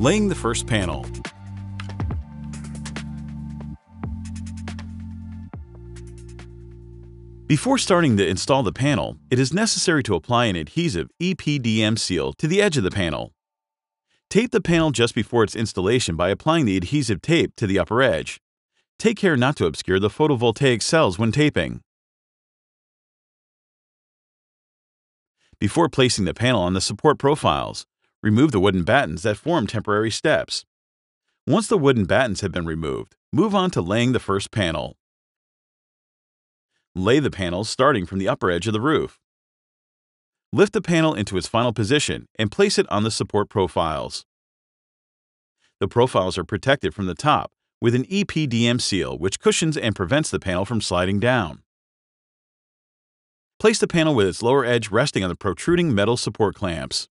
Laying the first panel. Before starting to install the panel, it is necessary to apply an adhesive EPDM seal to the edge of the panel. Tape the panel just before its installation by applying the adhesive tape to the upper edge. Take care not to obscure the photovoltaic cells when taping. Before placing the panel on the support profiles, remove the wooden battens that form temporary steps. Once the wooden battens have been removed, move on to laying the first panel. Lay the panel starting from the upper edge of the roof. Lift the panel into its final position and place it on the support profiles. The profiles are protected from the top with an EPDM seal which cushions and prevents the panel from sliding down. Place the panel with its lower edge resting on the protruding metal support clamps.